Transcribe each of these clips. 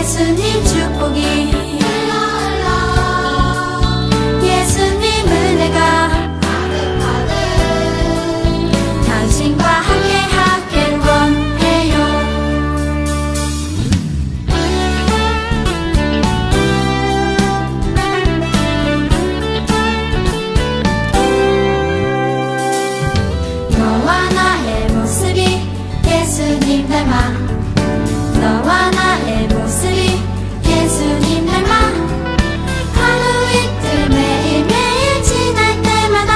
예수님 축복이 예수님 은혜가 당신과 함께하길 원해요. 너와 나의 모습이 예수님 닮아 너와 나의 모습이 예수님 닮아 하루 이틀 매일매일 지날 때마다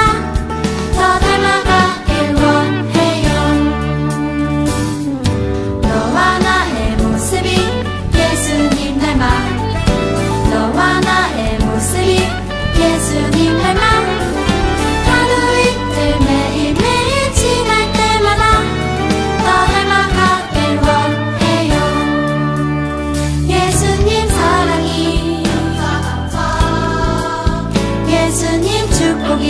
더 닮아가길 원해요. 너와 나의 모습이 예수님 닮아 너와 나의 모습이 예수님 닮아 하루 이틀 매일매일 지날 때마다 더 닮아가길 원해요. 예수님 사랑이 예수님 축복이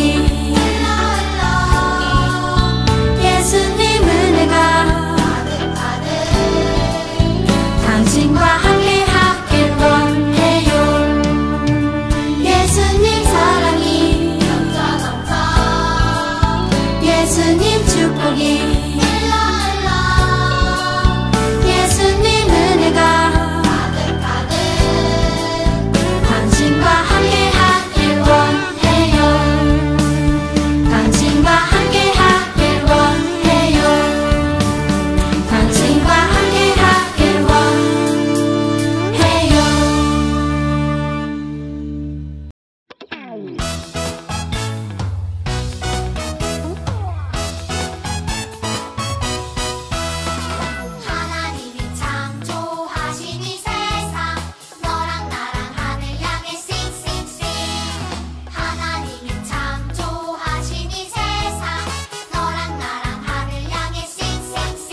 예수님 은혜가 당신과 함께하길 원해요. 예수님 사랑이 예수님 축복이 예수님 은혜가 당신과 함께하길 원해요. 당신과 함께하길 원해요. 당신과 함께하길 원해요. 하나님이 창조하신 이 세상 너랑 나랑 하늘 향해 싱싱싱 하나님이 창조하신 이 세상 너랑 나랑 하늘 향해 싱싱싱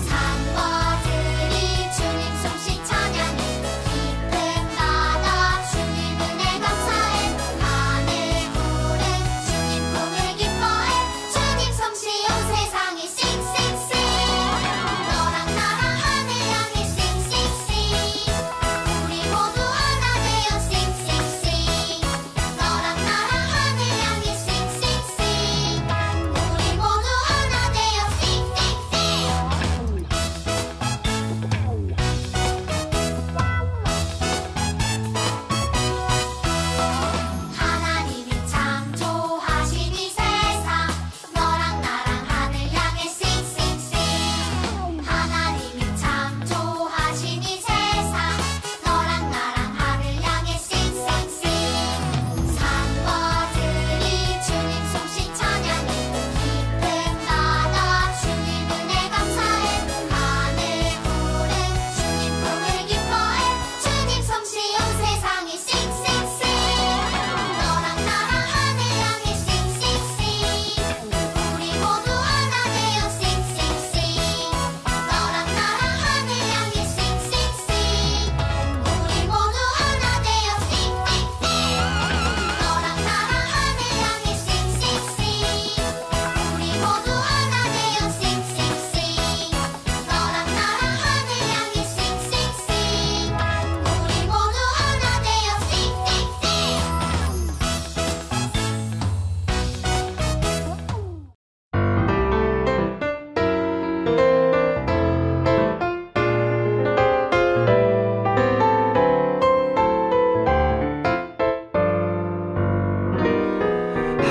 산버들이 주님 솜씨 찬양해 깊은 바다 주님 은혜 감사해 하늘 구름 주님 품을 기뻐해 주님 솜씨 온 세상에 싱싱싱 너랑 나랑 하늘 향해 싱싱싱 우리 모두 하나 되어 싱싱싱 너랑 나랑 하늘 향해 싱싱싱 우리 모두 하나 되어 싱싱싱 하나님이 창조하신 이 세상 너랑 나랑 하늘 향해 싱싱싱 하나님이 창조하신 이 세상 너랑 나랑 하늘 향해 싱싱싱 산버들이 주님 솜씨 찬양해 깊은 바다 주님 은혜 감사해 하늘 구름 주님 품을 기뻐해 주님 솜씨 온 세상에 싱싱싱 너랑 나랑 하늘 향해 싱싱싱 우리 모두 하나 되어 싱싱싱 너랑 나랑 하늘 향해 싱싱싱 우리 모두 하나 되어 싱싱싱 너랑 나랑 하늘 향해 싱싱싱 우리 모두 하나 되어 싱싱싱 너랑 나랑 하늘 향해 싱싱싱 우리 모두 하나 되어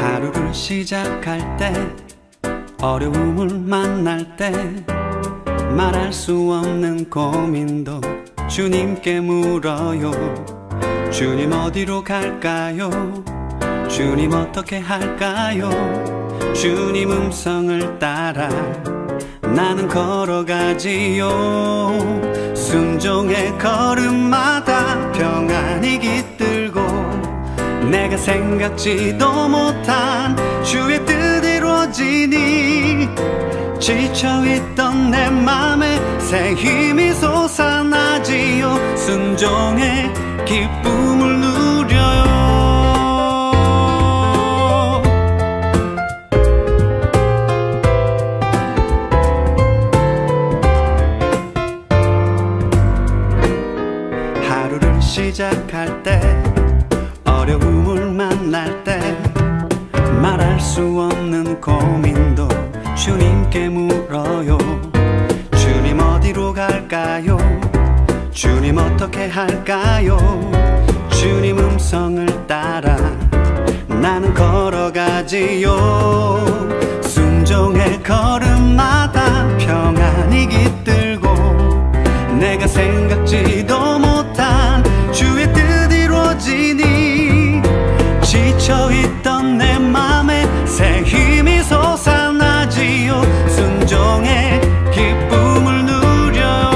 하루를 시작할 때 어려움을 만날 때 말할 수 없는 고민도 주님께 물어요. 주님 어디로 갈까요? 주님 어떻게 할까요? 주님 음성을 따라 나는 걸어가지요. 순종의 걸음마다 평안이 깃들고 내가 생각지도 못한 주의 뜻 이루어지니 지쳐있던 내 맘에 새 힘이 솟아나지요. 순종의 기쁨을 누려요. 시작할 때, 어려움을 만날 때, 말할 수 없는 고민도 주님께 물어요. 주님 어디로 갈까요? 주님 어떻게 할까요? 주님 음성을 따라 나는 걸어가지요. 순종의 걸음마다 평안이 깃들고 내가 생각지도 못한 주의 뜻 이루어지니 지쳐있던 내 맘에 새 힘이 솟아나지요. 순종의 기쁨을 누려요.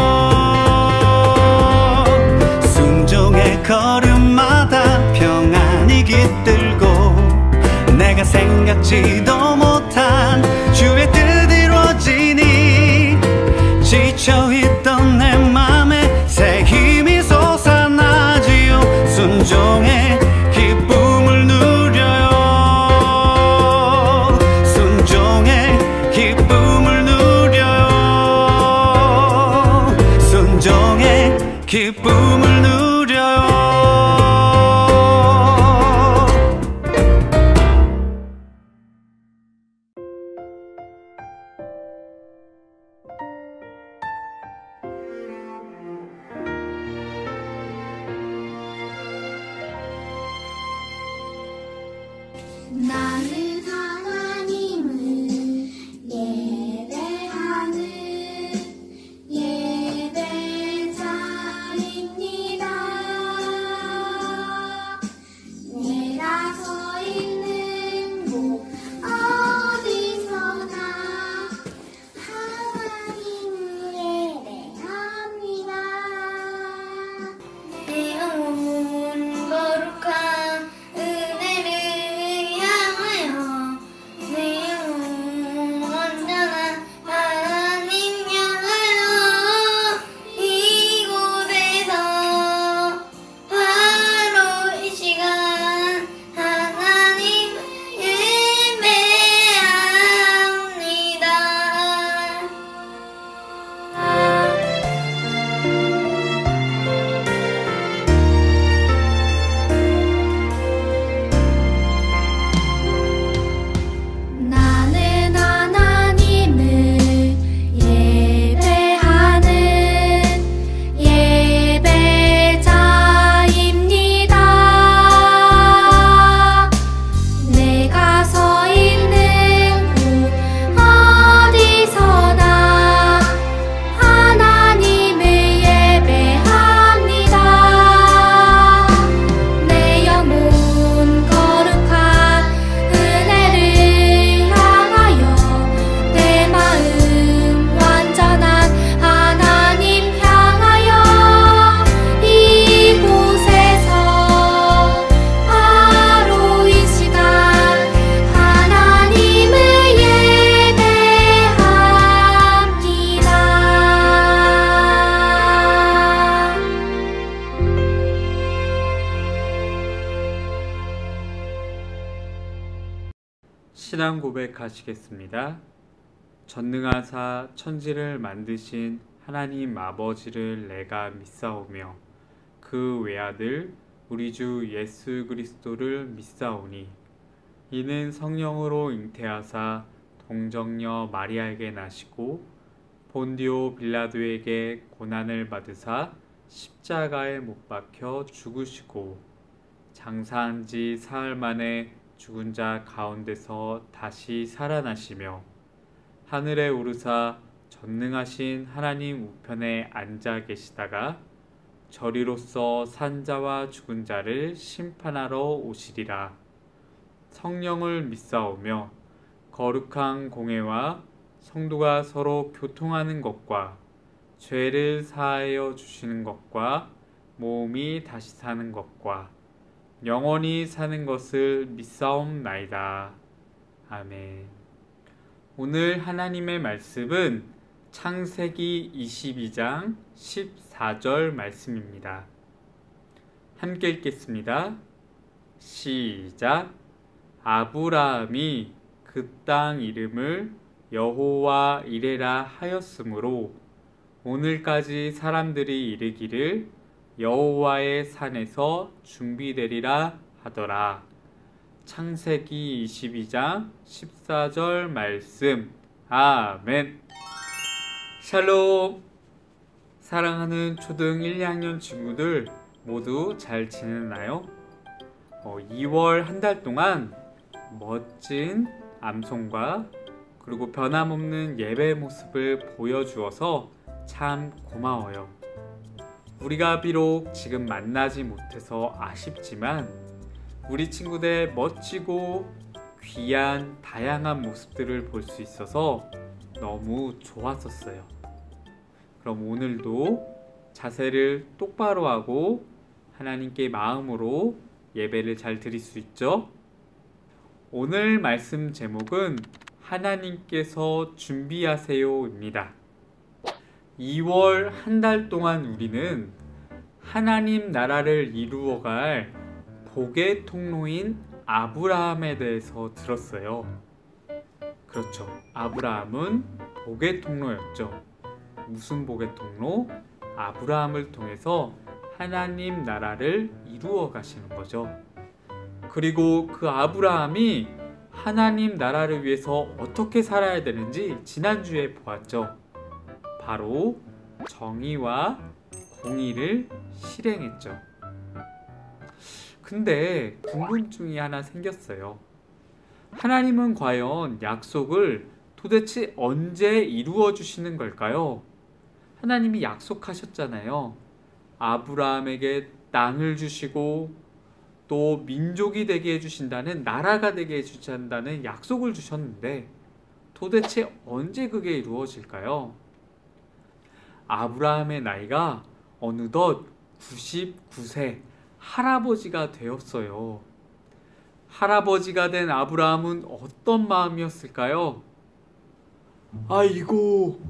순종의 걸음마다 평안이 깃들고 내가 생각지도 못한 주의 뜻 이루어지니 지쳐있던 내 맘에 새 힘이 솟아나지요. 순종의 기쁨을 누려요. 순종의 기쁨을 누려요. 순종의 기쁨을 누려요. 나는 하나님을 예배하는 예배자입니다. 내가 서 있는 곳 어디서나 하나님을 예배합니다. 내 영혼 거룩한 은혜를 향하여 내 영혼 언제나 하나님 향하여 이곳에서 바로 이 시간 하나님을 예배합니다. 나는 하나님을 예배하는 예배자입니다. 내가 서 있는 곳 어디서나 하나님을 예배합니다. 내 영혼 거룩한 은혜를 향하여 내 마음 완전한 하나님 향하여 이곳에서 바로 이 시간 하나님을 예배합니다. 신앙 고백하시겠습니다. 전능하사 천지를 만드신 하나님 아버지를 내가 믿사오며 그 외아들 우리 주 예수 그리스도를 믿사오니 이는 성령으로 잉태하사 동정녀 마리아에게 나시고 본디오 빌라도에게 고난을 받으사 십자가에 못 박혀 죽으시고 장사한 지 사흘 만에 죽은 자 가운데서 다시 살아나시며 하늘에 오르사 전능하신 하나님 우편에 앉아 계시다가 저리로서 산 자와 죽은 자를 심판하러 오시리라. 성령을 믿사오며 거룩한 공회와 성도가 서로 교통하는 것과 죄를 사하여 주시는 것과 몸이 다시 사는 것과 영원히 사는 것을 믿사옵나이다. 아멘. 오늘 하나님의 말씀은 창세기 22장 14절 말씀입니다. 함께 읽겠습니다. 시작. 아브라함이 그 땅 이름을 여호와 이레라 하였으므로 오늘까지 사람들이 이르기를 여호와의 산에서 준비되리라 하더라. 창세기 22장 14절 말씀. 아멘. 샬롬. 사랑하는 초등 1, 2학년 친구들 모두 잘 지내나요? 2월 한 달 동안 멋진 암송과 그리고 변함없는 예배 모습을 보여주어서 참 고마워요. 우리가 비록 지금 만나지 못해서 아쉽지만 우리 친구들의 멋지고 귀한 다양한 모습들을 볼 수 있어서 너무 좋았었어요. 그럼 오늘도 자세를 똑바로 하고 하나님께 마음으로 예배를 잘 드릴 수 있죠? 오늘 말씀 제목은 하나님께서 준비하세요입니다. 2월 한 달 동안 우리는 하나님 나라를 이루어갈 복의 통로인 아브라함에 대해서 들었어요. 그렇죠. 아브라함은 복의 통로였죠. 무슨 복의 통로? 아브라함을 통해서 하나님 나라를 이루어 가시는 거죠. 그리고 그 아브라함이 하나님 나라를 위해서 어떻게 살아야 되는지 지난주에 보았죠. 바로 정의와 공의를 실행했죠. 근데 궁금증이 하나 생겼어요. 하나님은 과연 약속을 도대체 언제 이루어 주시는 걸까요? 하나님이 약속하셨잖아요. 아브라함에게 땅을 주시고 또 민족이 되게 해주신다는, 나라가 되게 해주신다는 약속을 주셨는데 도대체 언제 그게 이루어질까요? 아브라함의 나이가 어느덧 99세 할아버지가 되었어요. 할아버지가 된 아브라함은 어떤 마음이었을까요? 아이고,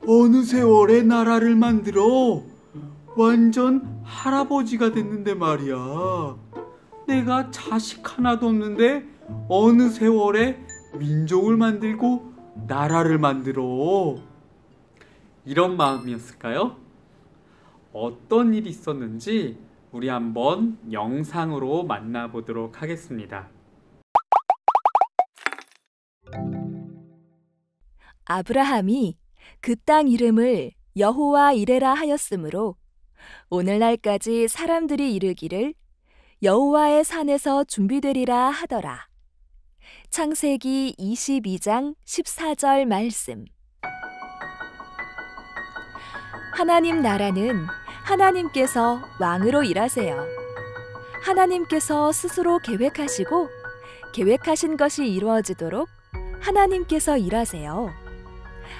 어느 세월에 나라를 만들어? 완전 할아버지가 됐는데 말이야. 내가 자식 하나도 없는데 어느 세월에 민족을 만들고 나라를 만들어? 이런 마음이었을까요? 어떤 일이 있었는지 우리 한번 영상으로 만나보도록 하겠습니다. 아브라함이 그 땅 이름을 여호와 이레라 하였으므로 오늘날까지 사람들이 이르기를 여호와의 산에서 준비되리라 하더라. 창세기 22장 14절 말씀. 하나님 나라는 하나님께서 왕으로 일하세요. 하나님께서 스스로 계획하시고 계획하신 것이 이루어지도록 하나님께서 일하세요.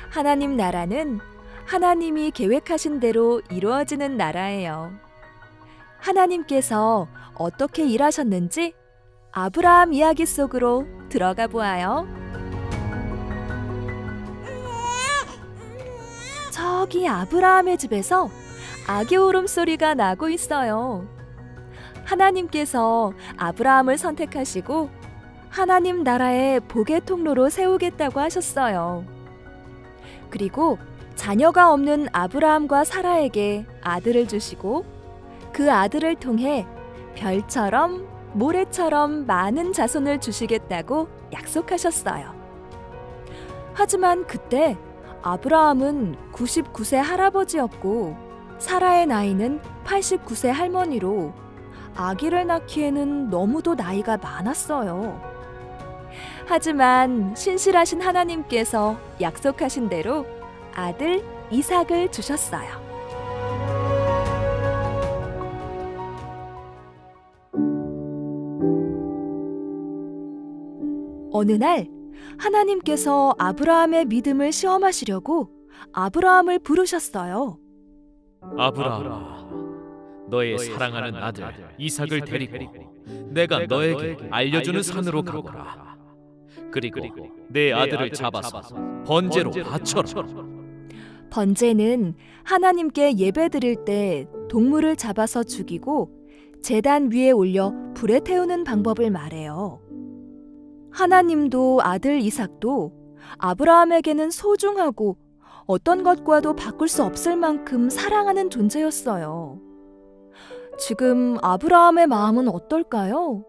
하나님 나라는 하나님이 계획하신 대로 이루어지는 나라예요. 하나님께서 어떻게 일하셨는지 아브라함 이야기 속으로 들어가 보아요. 저기 아브라함의 집에서 아기 울음소리가 나고 있어요. 하나님께서 아브라함을 선택하시고 하나님 나라의 복의 통로로 세우겠다고 하셨어요. 그리고 자녀가 없는 아브라함과 사라에게 아들을 주시고 그 아들을 통해 별처럼 모래처럼 많은 자손을 주시겠다고 약속하셨어요. 하지만 그때 아브라함은 99세 할아버지였고 사라의 나이는 89세 할머니로 아기를 낳기에는 너무도 나이가 많았어요. 하지만 신실하신 하나님께서 약속하신 대로 아들 이삭을 주셨어요. 어느 날 하나님께서 아브라함의 믿음을 시험하시려고 아브라함을 부르셨어요. 아브라함아, 너의 사랑하는 아들 이삭을 데리고 내가 너에게 알려주는 산으로 가거라. 그리고 내 아들을 잡아서 번제로 바쳐라. 번제는 하나님께 예배드릴 때 동물을 잡아서 죽이고 제단 위에 올려 불에 태우는 방법을 말해요. 하나님도 아들 이삭도 아브라함에게는 소중하고 어떤 것과도 바꿀 수 없을 만큼 사랑하는 존재였어요. 지금 아브라함의 마음은 어떨까요?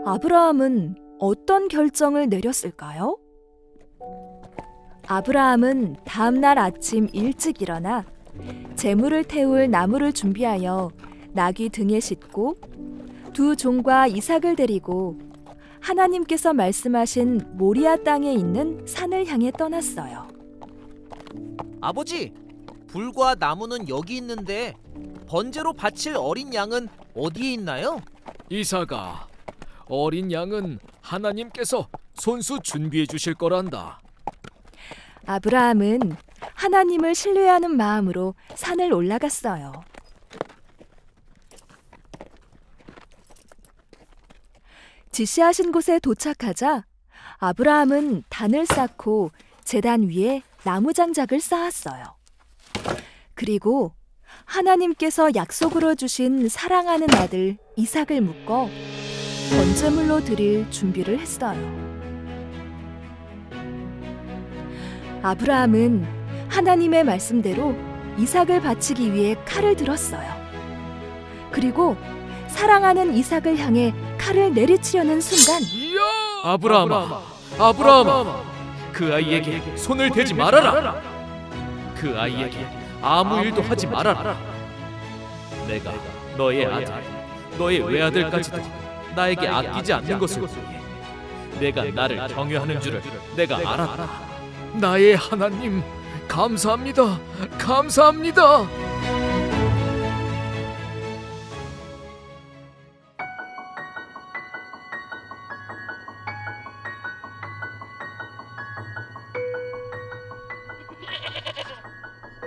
아브라함은 어떤 결정을 내렸을까요? 아브라함은 다음날 아침 일찍 일어나 제물을 태울 나무를 준비하여 나귀 등에 싣고 두 종과 이삭을 데리고 하나님께서 말씀하신 모리아 땅에 있는 산을 향해 떠났어요. 아버지, 불과 나무는 여기 있는데 번제로 바칠 어린 양은 어디에 있나요? 이삭아, 어린 양은 하나님께서 손수 준비해 주실 거란다. 아브라함은 하나님을 신뢰하는 마음으로 산을 올라갔어요. 지시하신 곳에 도착하자 아브라함은 단을 쌓고 제단 위에 나무 장작을 쌓았어요. 그리고 하나님께서 약속으로 주신 사랑하는 아들 이삭을 묶어 번제물로 드릴 준비를 했어요. 아브라함은 하나님의 말씀대로 이삭을 바치기 위해 칼을 들었어요. 그리고 사랑하는 이삭을 향해 칼을 내리치려는 순간 아브라함아, 아브라함아, 그 아이에게 손을 대지 말아라. 그 아이에게 아무 일도 하지 말아라. 내가 너의 아들, 너의 외아들까지도 나에게 아끼지 않는 것을 위해 내가 나를 경외하는 줄을 내가 알았다. 나의 하나님, 감사합니다. 감사합니다.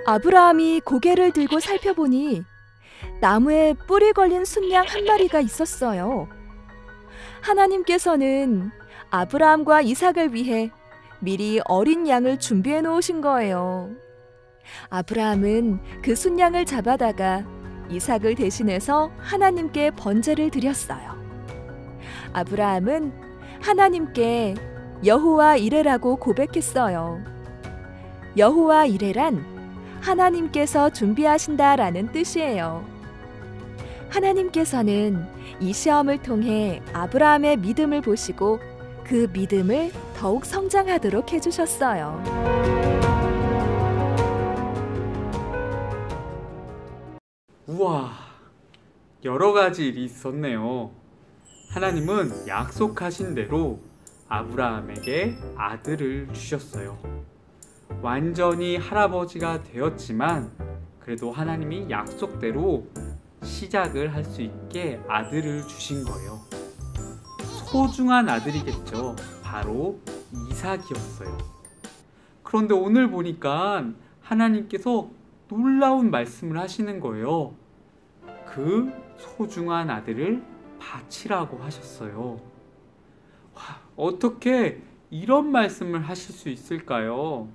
아브라함이 고개를 들고 살펴보니 나무에 뿔이 걸린 순양 한 마리가 있었어요. 하나님께서는 아브라함과 이삭을 위해 미리 어린 양을 준비해 놓으신 거예요. 아브라함은 그 순양을 잡아다가 이삭을 대신해서 하나님께 번제를 드렸어요. 아브라함은 하나님께 여호와 이레라고 고백했어요. 여호와 이레란 하나님께서 준비하신다라는 뜻이에요. 하나님께서는 이 시험을 통해 아브라함의 믿음을 보시고 그 믿음을 더욱 성장하도록 해주셨어요. 우와, 여러 가지 일이 있었네요. 하나님은 약속하신 대로 아브라함에게 아들을 주셨어요. 완전히 할아버지가 되었지만 그래도 하나님이 약속대로 시작을 할 수 있게 아들을 주신 거예요. 소중한 아들이겠죠. 바로 이삭이었어요. 그런데 오늘 보니까 하나님께서 놀라운 말씀을 하시는 거예요. 그 소중한 아들을 바치라고 하셨어요. 와, 어떻게 이런 말씀을 하실 수 있을까요?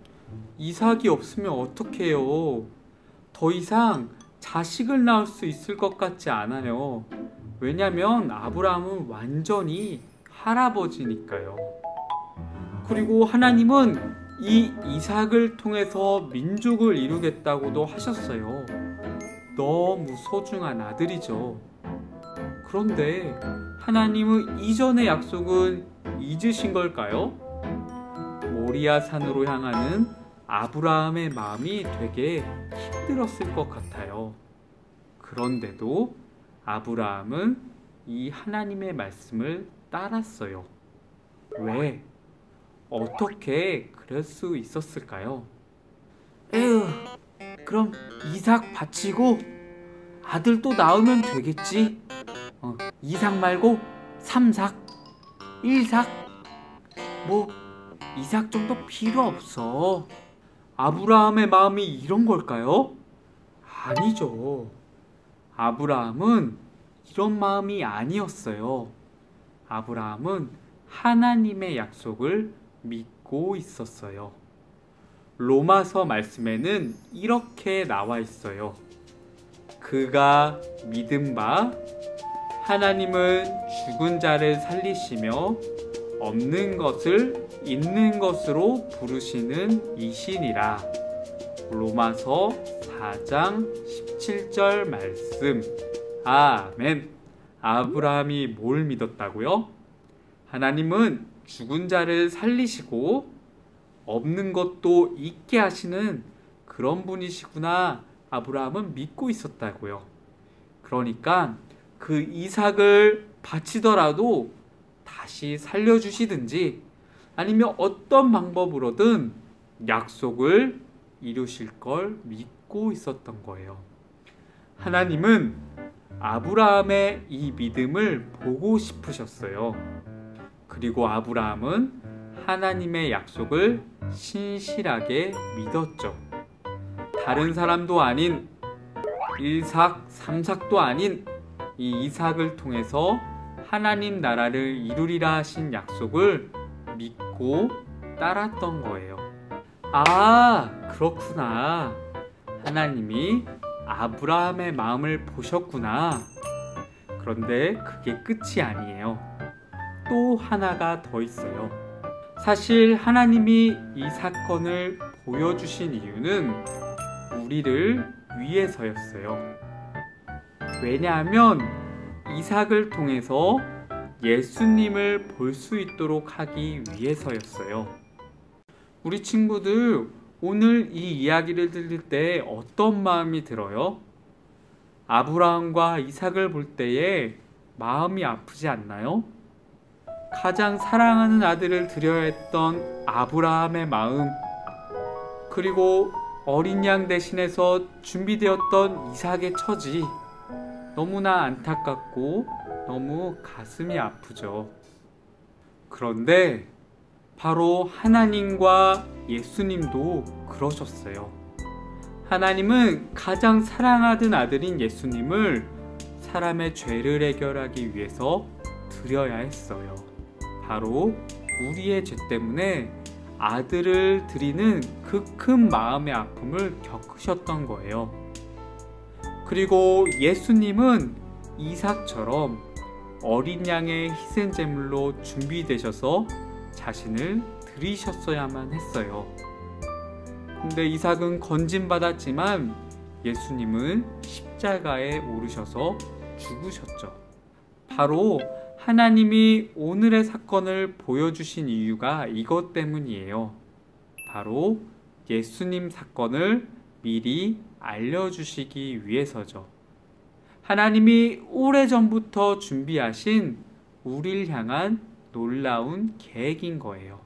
이삭이 없으면 어떡해요? 더 이상 자식을 낳을 수 있을 것 같지 않아요. 왜냐면 아브라함은 완전히 할아버지니까요. 그리고 하나님은 이 이삭을 통해서 민족을 이루겠다고도 하셨어요. 너무 소중한 아들이죠. 그런데 하나님은 이전의 약속은 잊으신 걸까요? 모리아 산으로 향하는 아브라함의 마음이 되게 힘들었을 것 같아요. 그런데도 아브라함은 이 하나님의 말씀을 따랐어요. 왜? 어떻게 그럴 수 있었을까요? 에휴, 그럼 이삭 바치고 아들 또 낳으면 되겠지. 이삭 말고 3삭, 1삭, 뭐 이삭 정도 필요 없어. 아브라함의 마음이 이런 걸까요? 아니죠. 아브라함은 이런 마음이 아니었어요. 아브라함은 하나님의 약속을 믿고 있었어요. 로마서 말씀에는 이렇게 나와 있어요. 그가 믿은 바 하나님은 죽은 자를 살리시며 없는 것을 있는 것으로 부르시는 이시니라. 로마서 4장 17절 말씀. 아멘. 아브라함이 뭘 믿었다고요? 하나님은 죽은 자를 살리시고 없는 것도 있게 하시는 그런 분이시구나. 아브라함은 믿고 있었다고요. 그러니까 그 이삭을 바치더라도 다시 살려주시든지 아니면 어떤 방법으로든 약속을 이루실 걸 믿고 있었던 거예요. 하나님은 아브라함의 이 믿음을 보고 싶으셨어요. 그리고 아브라함은 하나님의 약속을 신실하게 믿었죠. 다른 사람도 아닌 일삭, 삼삭도 아닌 이 이삭을 통해서 하나님 나라를 이루리라 하신 약속을 믿고 따랐던 거예요. 아, 그렇구나. 하나님이 아브라함의 마음을 보셨구나. 그런데 그게 끝이 아니에요. 또 하나가 더 있어요. 사실 하나님이 이 사건을 보여주신 이유는 우리를 위해서였어요. 왜냐하면 이삭을 통해서 예수님을 볼 수 있도록 하기 위해서였어요. 우리 친구들, 오늘 이 이야기를 들을 때 어떤 마음이 들어요? 아브라함과 이삭을 볼 때에 마음이 아프지 않나요? 가장 사랑하는 아들을 드려야 했던 아브라함의 마음, 그리고 어린 양 대신해서 준비되었던 이삭의 처지, 너무나 안타깝고 너무 가슴이 아프죠. 그런데 바로 하나님과 예수님도 그러셨어요. 하나님은 가장 사랑하던 아들인 예수님을 사람의 죄를 해결하기 위해서 드려야 했어요. 바로 우리의 죄 때문에 아들을 드리는 그 큰 마음의 아픔을 겪으셨던 거예요. 그리고 예수님은 이삭처럼 어린 양의 희생 제물로 준비되셔서 자신을 드리셨어야만 했어요. 근데 이삭은 건진받았지만 예수님은 십자가에 오르셔서 죽으셨죠. 바로 하나님이 오늘의 사건을 보여주신 이유가 이것 때문이에요. 바로 예수님 사건을 미리 알려주시기 위해서죠. 하나님이 오래전부터 준비하신 우리를 향한 놀라운 계획인 거예요.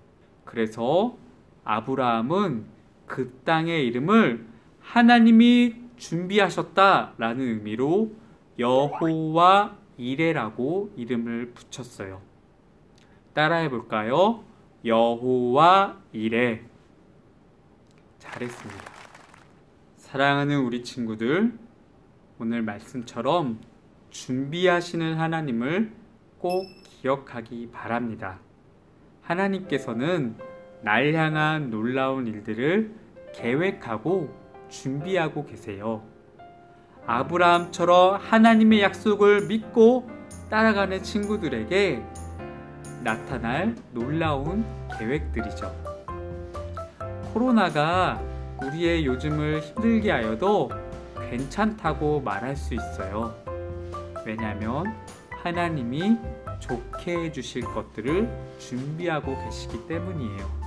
그래서 아브라함은 그 땅의 이름을 하나님이 준비하셨다라는 의미로 여호와 이레라고 이름을 붙였어요. 따라해 볼까요? 여호와 이레. 잘했습니다. 사랑하는 우리 친구들, 오늘 말씀처럼 준비하시는 하나님을 꼭 기억하기 바랍니다. 하나님께서는 날 향한 놀라운 일들을 계획하고 준비하고 계세요. 아브라함처럼 하나님의 약속을 믿고 따라가는 친구들에게 나타날 놀라운 계획들이죠. 코로나가 우리의 요즘을 힘들게 하여도 괜찮다고 말할 수 있어요. 왜냐하면 하나님이 좋게 해주실 것들을 준비하고 계시기 때문이에요.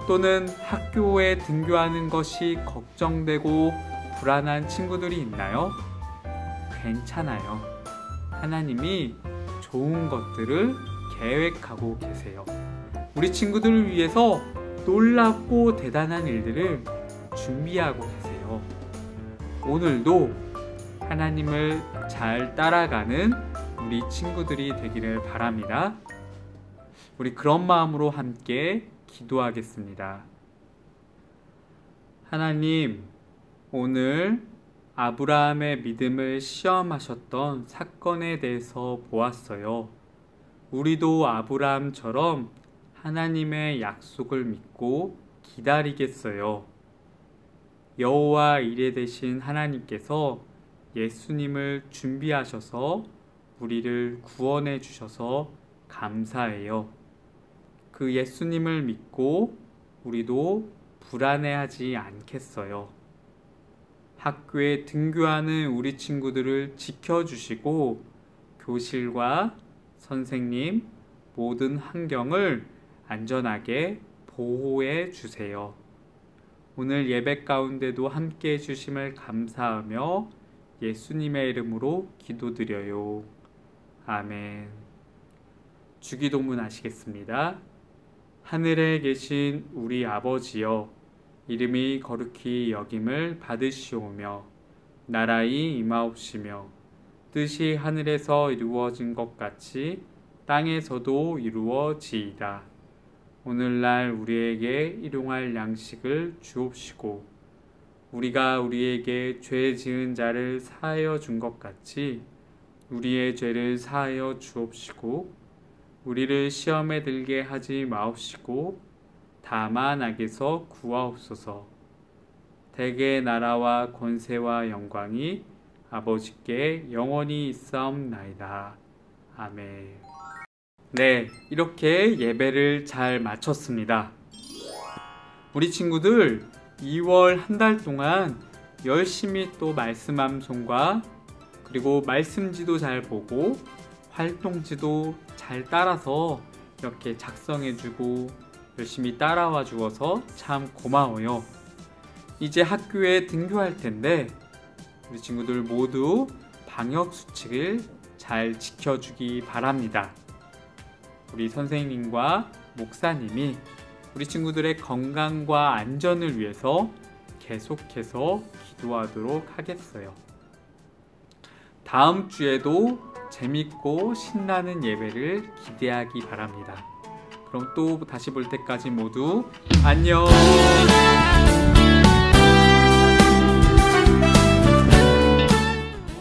또는 학교에 등교하는 것이 걱정되고 불안한 친구들이 있나요? 괜찮아요. 하나님이 좋은 것들을 계획하고 계세요. 우리 친구들을 위해서 놀랍고 대단한 일들을 준비하고 계세요. 오늘도 하나님을 잘 따라가는 우리 친구들이 되기를 바랍니다. 우리 그런 마음으로 함께 기도하겠습니다. 하나님, 오늘 아브라함의 믿음을 시험하셨던 사건에 대해서 보았어요. 우리도 아브라함처럼 하나님의 약속을 믿고 기다리겠어요. 여호와 이레 되신 하나님께서 예수님을 준비하셔서 우리를 구원해 주셔서 감사해요. 그 예수님을 믿고 우리도 불안해하지 않겠어요. 학교에 등교하는 우리 친구들을 지켜주시고 교실과 선생님, 모든 환경을 안전하게 보호해 주세요. 오늘 예배 가운데도 함께 해주심을 감사하며 예수님의 이름으로 기도드려요. 아멘. 주기도문 하시겠습니다. 하늘에 계신 우리 아버지여, 이름이 거룩히 여김을 받으시오며 나라의 임하옵시며 뜻이 하늘에서 이루어진 것 같이 땅에서도 이루어지이다. 오늘날 우리에게 일용할 양식을 주옵시고 우리가 우리에게 죄 지은 자를 사하여 준 것 같이 우리의 죄를 사하여 주옵시고 우리를 시험에 들게 하지 마옵시고 다만 악에서 구하옵소서. 대개 나라와 권세와 영광이 아버지께 영원히 있사옵나이다. 아멘. 네, 이렇게 예배를 잘 마쳤습니다. 우리 친구들 2월 한 달 동안 열심히 또 말씀 암송과 그리고 말씀지도 잘 보고 활동지도 잘 따라서 이렇게 작성해주고 열심히 따라와 주어서 참 고마워요. 이제 학교에 등교할 텐데 우리 친구들 모두 방역 수칙을 잘 지켜주기 바랍니다. 우리 선생님과 목사님이 우리 친구들의 건강과 안전을 위해서 계속해서 기도하도록 하겠어요. 다음 주에도 재밌고 신나는 예배를 기대하기 바랍니다. 그럼 또 다시 볼 때까지 모두 안녕!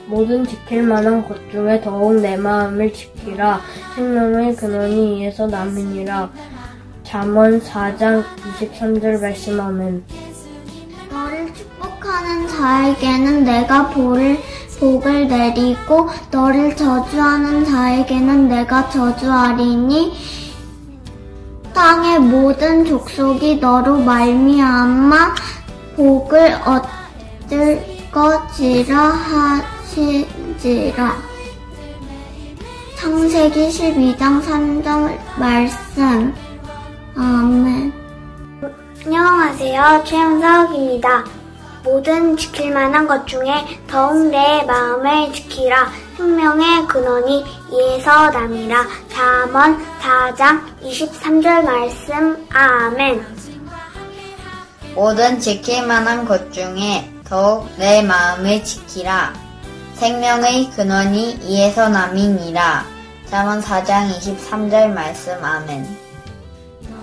모든 지킬 만한 것 중에 더욱 내 마음을 지키라. 생명의 근원이 이에서 남으니라. 잠언 4장 23절 말씀. 아멘. 너를 축복하는 자에게는 내가 복을 내리고 너를 저주하는 자에게는 내가 저주하리니 땅의 모든 족속이 너로 말미암아 복을 얻을 것이라 하시지라. 창세기 12장 3절 말씀. 아멘. 안녕하세요. 최영석입니다. 모든 지킬 만한 것 중에 더욱 내 마음을 지키라. 생명의 근원이 이에서 남이라. 잠언 4장 23절 말씀. 아멘. 모든 지킬 만한 것 중에 더욱 내 마음을 지키라. 생명의 근원이 이에서 남이니라. 잠언 4장 23절 말씀. 아멘.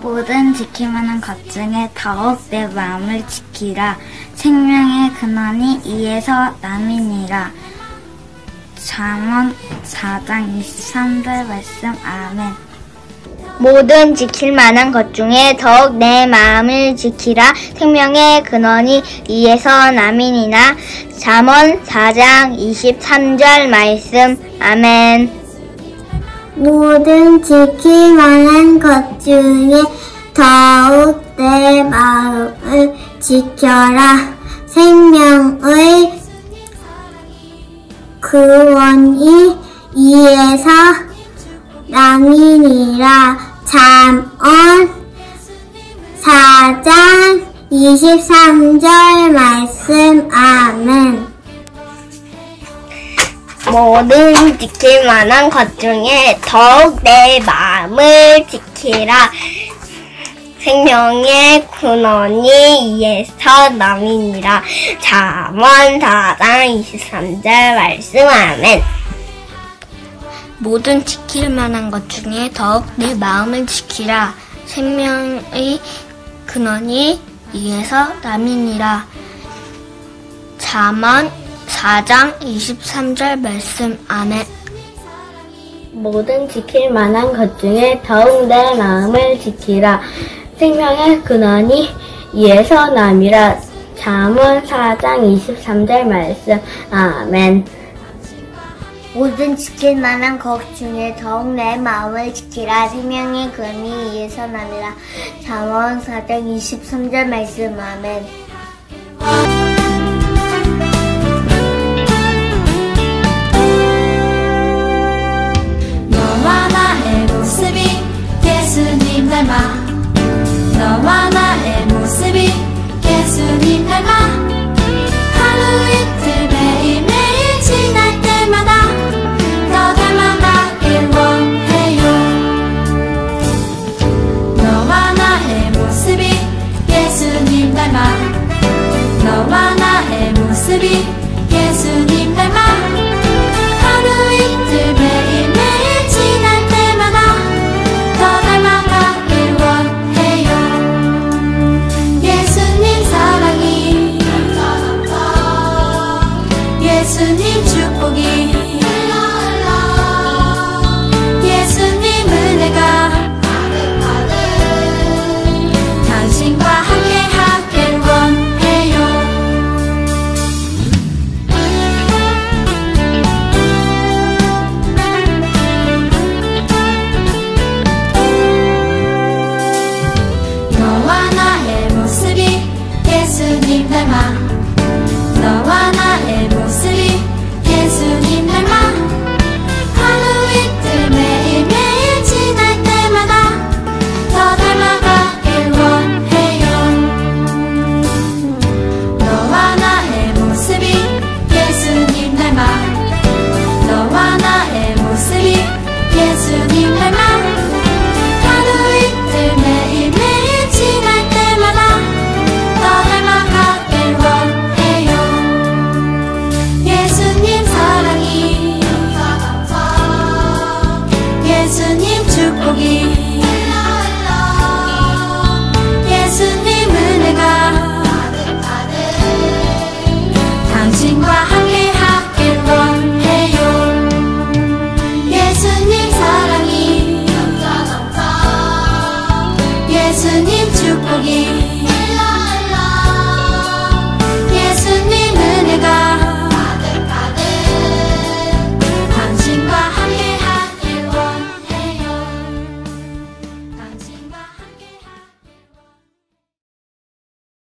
모든 지킬 만한 것 중에 더욱 내 마음을 지키라. 생명의 근원이 이에서 남이니라. 잠언 4장 23절 말씀. 아멘. 모든 지킬 만한 것 중에 더욱 내 마음을 지키라. 생명의 근원이 이에서 남이니라. 잠언 4장 23절 말씀. 아멘. 모든 지킬 만한 것 중에 더욱 내 마음을 지켜라. 생명의 근원이 이에서 남이니라. 잠언 4장 23절 말씀. 아멘. 모든 지킬 만한 것 중에 더욱 내 마음을 지키라. 생명의 근원이 이에서 남이니라. 잠언 4장 23절 말씀. 아멘. 모든 지킬 만한 것 중에 더욱 내 마음을 지키라. 생명의 근원이 이에서 남이니라. 잠언 4장 23절 말씀. 아멘. 모든 지킬 만한 것 중에 더욱 내 마음을 지키라. 생명의 근원이 이에서 남이라. 잠언 4장 23절 말씀. 아멘. 모든 지킬 만한 것 중에 더욱 내 마음을 지키라. 생명의 근원이 이에서 남이라. 잠언 4장 23절 말씀. 아멘. 예수님 축복이